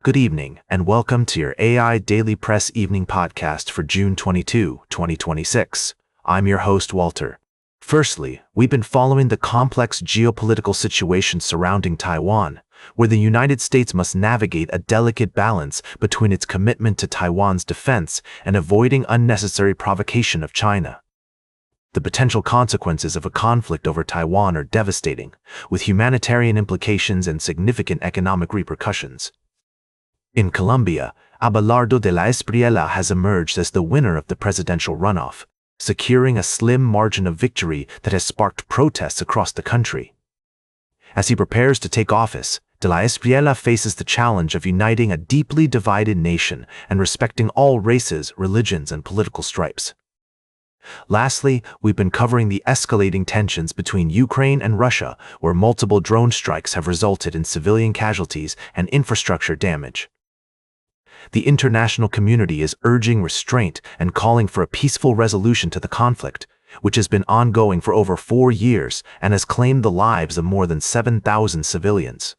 Good evening, and welcome to your AIDailyPress evening podcast for June 22, 2026. I'm your host, Walter. Firstly, we've been following the complex geopolitical situation surrounding Taiwan, where the United States must navigate a delicate balance between its commitment to Taiwan's defense and avoiding unnecessary provocation of China. The potential consequences of a conflict over Taiwan are devastating, with humanitarian implications and significant economic repercussions. In Colombia, Abelardo de la Espriella has emerged as the winner of the presidential runoff, securing a slim margin of victory that has sparked protests across the country. As he prepares to take office, de la Espriella faces the challenge of uniting a deeply divided nation and respecting all races, religions, and political stripes. Lastly, we've been covering the escalating tensions between Ukraine and Russia, where multiple drone strikes have resulted in civilian casualties and infrastructure damage. The international community is urging restraint and calling for a peaceful resolution to the conflict, which has been ongoing for over 4 years and has claimed the lives of more than 7,000 civilians.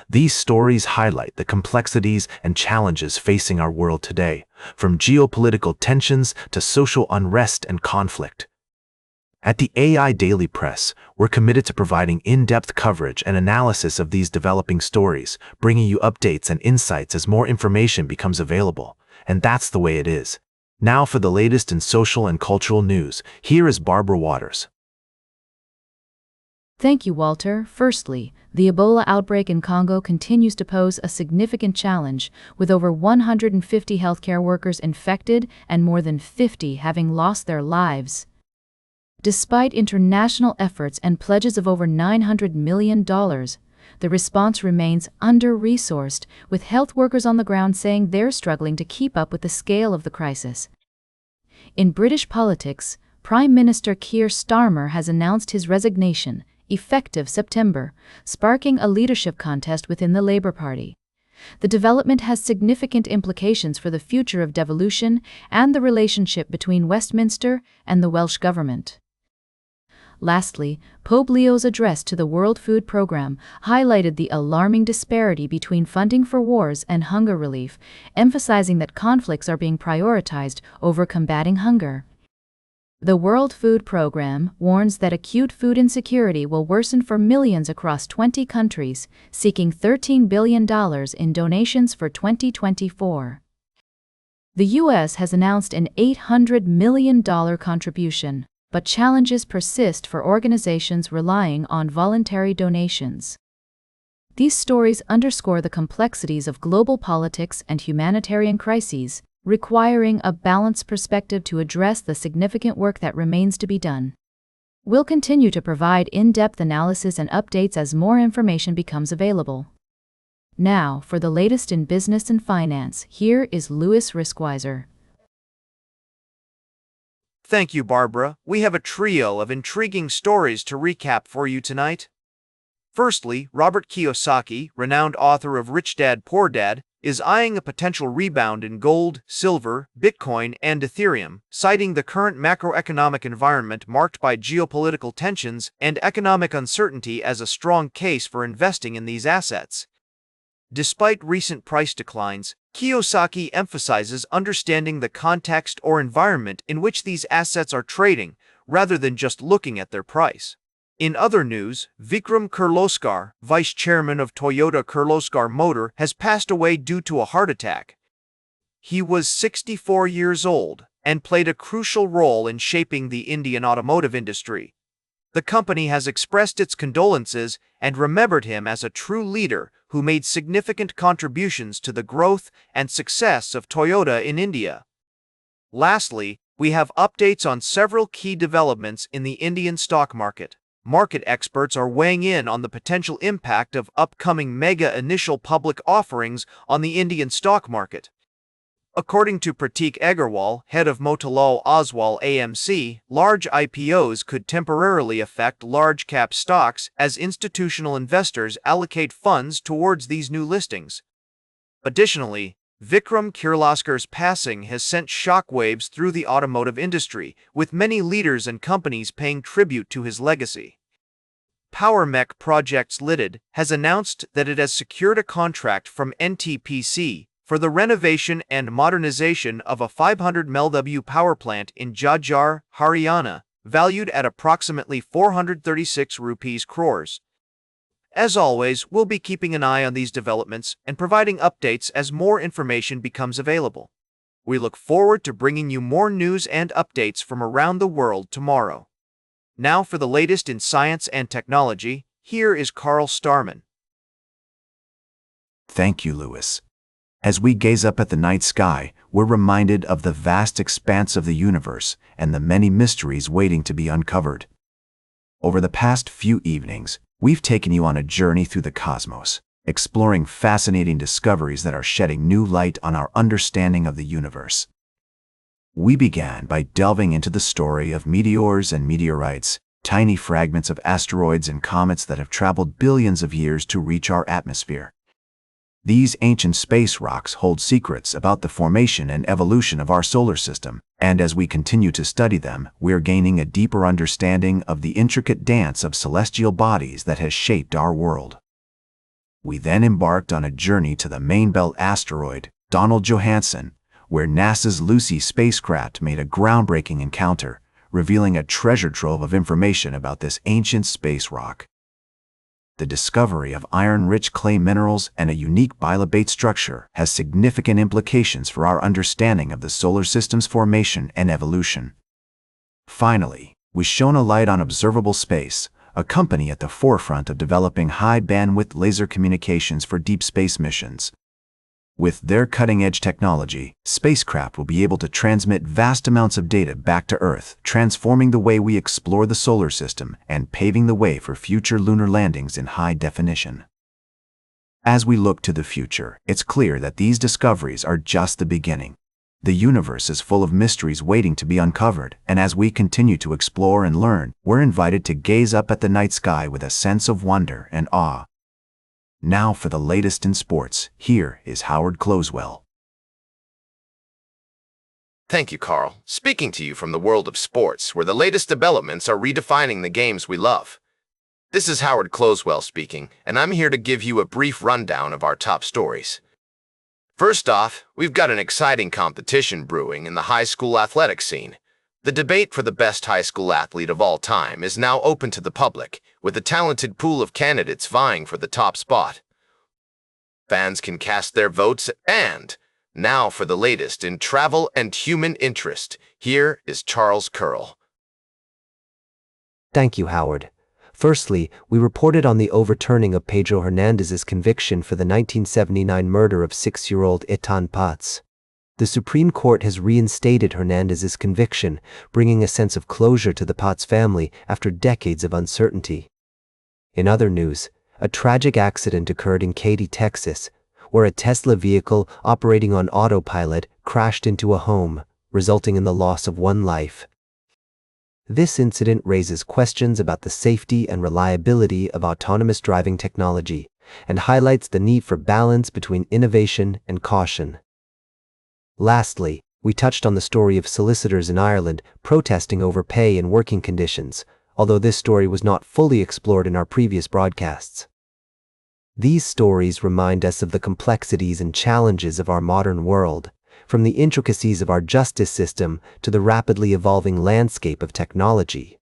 These stories highlight the complexities and challenges facing our world today, from geopolitical tensions to social unrest and conflict. At the AIDailyPress, we're committed to providing in-depth coverage and analysis of these developing stories, bringing you updates and insights as more information becomes available. And that's the way it is. Now for the latest in social and cultural news, here is Barbara Waters. Thank you, Walter. Firstly, the Ebola outbreak in Congo continues to pose a significant challenge, with over 150 healthcare workers infected and more than 50 having lost their lives. Despite international efforts and pledges of over $900 million, the response remains under-resourced, with health workers on the ground saying they're struggling to keep up with the scale of the crisis. In British politics, Prime Minister Keir Starmer has announced his resignation, effective September, sparking a leadership contest within the Labour Party. The development has significant implications for the future of devolution and the relationship between Westminster and the Welsh Government. Lastly, Pope Leo's address to the World Food Programme highlighted the alarming disparity between funding for wars and hunger relief, emphasizing that conflicts are being prioritized over combating hunger. The World Food Programme warns that acute food insecurity will worsen for millions across 20 countries, seeking $13 billion in donations for 2024. The U.S. has announced an $800 million contribution, but challenges persist for organizations relying on voluntary donations. These stories underscore the complexities of global politics and humanitarian crises, requiring a balanced perspective to address the significant work that remains to be done. We'll continue to provide in-depth analysis and updates as more information becomes available. Now, for the latest in business and finance, here is Louis Riskweiser. Thank you, Barbara. We have a trio of intriguing stories to recap for you tonight. Firstly, Robert Kiyosaki, renowned author of Rich Dad, Poor Dad, is eyeing a potential rebound in gold, silver, Bitcoin, and Ethereum, citing the current macroeconomic environment marked by geopolitical tensions and economic uncertainty as a strong case for investing in these assets. Despite recent price declines, Kiyosaki emphasizes understanding the context or environment in which these assets are trading, rather than just looking at their price. In other news, Vikram Kirloskar, vice chairman of Toyota Kirloskar Motor, has passed away due to a heart attack. He was 64 years old and played a crucial role in shaping the Indian automotive industry. The company has expressed its condolences and remembered him as a true leader who made significant contributions to the growth and success of Toyota in India. Lastly, we have updates on several key developments in the Indian stock market. Market experts are weighing in on the potential impact of upcoming mega initial public offerings on the Indian stock market. According to Prateek Agarwal, head of Motilal Oswal AMC, large IPOs could temporarily affect large-cap stocks as institutional investors allocate funds towards these new listings. Additionally, Vikram Kirloskar's passing has sent shockwaves through the automotive industry, with many leaders and companies paying tribute to his legacy. Power Mech Projects Limited has announced that it has secured a contract from NTPC for the renovation and modernization of a 500 MW power plant in Jhajjar, Haryana, valued at approximately 436 rupees crores. As always, we'll be keeping an eye on these developments and providing updates as more information becomes available. We look forward to bringing you more news and updates from around the world tomorrow. Now for the latest in science and technology, here is Carl Starman. Thank you, Lewis. As we gaze up at the night sky, we're reminded of the vast expanse of the universe and the many mysteries waiting to be uncovered. Over the past few evenings, we've taken you on a journey through the cosmos, exploring fascinating discoveries that are shedding new light on our understanding of the universe. We began by delving into the story of meteors and meteorites, tiny fragments of asteroids and comets that have traveled billions of years to reach our atmosphere. These ancient space rocks hold secrets about the formation and evolution of our solar system, and as we continue to study them, we're gaining a deeper understanding of the intricate dance of celestial bodies that has shaped our world. We then embarked on a journey to the main belt asteroid, Donald Johanson, where NASA's Lucy spacecraft made a groundbreaking encounter, revealing a treasure trove of information about this ancient space rock. The discovery of iron-rich clay minerals and a unique bilobate structure has significant implications for our understanding of the solar system's formation and evolution. Finally, we shone a light on Observable Space, a company at the forefront of developing high-bandwidth laser communications for deep space missions. With their cutting-edge technology, spacecraft will be able to transmit vast amounts of data back to Earth, transforming the way we explore the solar system and paving the way for future lunar landings in high definition. As we look to the future, it's clear that these discoveries are just the beginning. The universe is full of mysteries waiting to be uncovered, and as we continue to explore and learn, we're invited to gaze up at the night sky with a sense of wonder and awe. Now for the latest in sports, here is Howard Closewell. Thank you, Carl. Speaking to you from the world of sports, where the latest developments are redefining the games we love. This is Howard Closewell speaking, and I'm here to give you a brief rundown of our top stories. First off, we've got an exciting competition brewing in the high school athletics scene. The debate for the best high school athlete of all time is now open to the public, with a talented pool of candidates vying for the top spot. Fans can cast their votes, and now for the latest in travel and human interest, here is Charles Curl. Thank you, Howard. Firstly, we reported on the overturning of Pedro Hernandez's conviction for the 1979 murder of 6-year-old Ethan Paz. The Supreme Court has reinstated Hernandez's conviction, bringing a sense of closure to the Paz family after decades of uncertainty. In other news, a tragic accident occurred in Katy, Texas, where a Tesla vehicle operating on autopilot crashed into a home, resulting in the loss of one life. This incident raises questions about the safety and reliability of autonomous driving technology and highlights the need for balance between innovation and caution. Lastly, we touched on the story of solicitors in Ireland protesting over pay and working conditions, although this story was not fully explored in our previous broadcasts. These stories remind us of the complexities and challenges of our modern world, from the intricacies of our justice system to the rapidly evolving landscape of technology.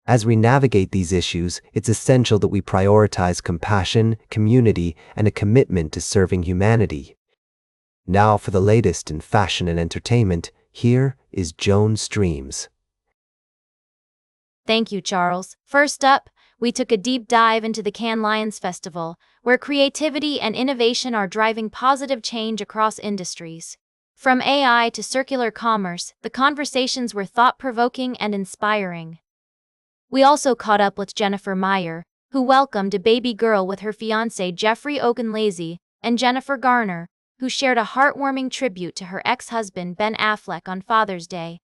As we navigate these issues, it's essential that we prioritize compassion, community, and a commitment to serving humanity. Now for the latest in fashion and entertainment, here is Joan Streams. Thank you, Charles. First up, we took a deep dive into the Cannes Lions Festival, where creativity and innovation are driving positive change across industries. From AI to circular commerce, the conversations were thought-provoking and inspiring. We also caught up with Jennifer Meyer, who welcomed a baby girl with her fiancé Jeffrey Ogunlazy, and Jennifer Garner, who shared a heartwarming tribute to her ex-husband Ben Affleck on Father's Day.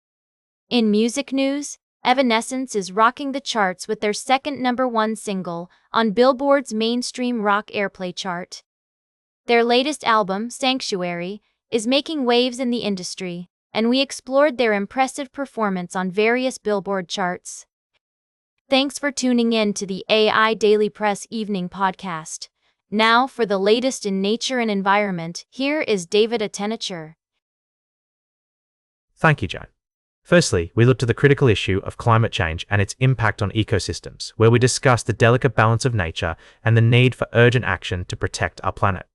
In music news, Evanescence is rocking the charts with their second #1 single on Billboard's mainstream rock airplay chart. Their latest album, Sanctuary, is making waves in the industry, and we explored their impressive performance on various Billboard charts. Thanks for tuning in to the AI Daily Press Evening Podcast. Now, for the latest in nature and environment, here is David Attenacher. Thank you, Joan. Firstly, we looked at the critical issue of climate change and its impact on ecosystems, where we discussed the delicate balance of nature and the need for urgent action to protect our planet.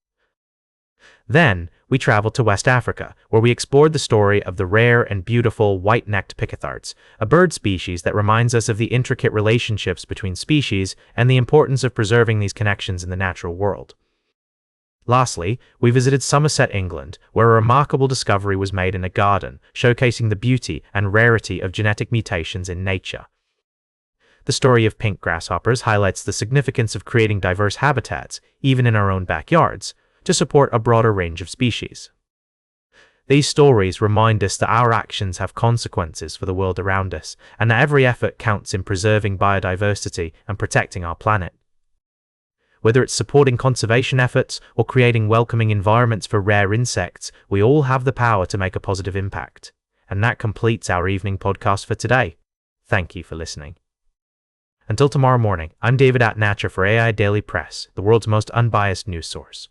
Then, we traveled to West Africa, where we explored the story of the rare and beautiful white-necked picathards, a bird species that reminds us of the intricate relationships between species and the importance of preserving these connections in the natural world. Lastly, we visited Somerset, England, where a remarkable discovery was made in a garden, showcasing the beauty and rarity of genetic mutations in nature. The story of pink grasshoppers highlights the significance of creating diverse habitats, even in our own backyards, to support a broader range of species. These stories remind us that our actions have consequences for the world around us, and that every effort counts in preserving biodiversity and protecting our planet. Whether it's supporting conservation efforts or creating welcoming environments for rare insects, we all have the power to make a positive impact. And that completes our evening podcast for today. Thank you for listening. Until tomorrow morning, I'm David Attenacher for AI Daily Press, the world's most unbiased news source.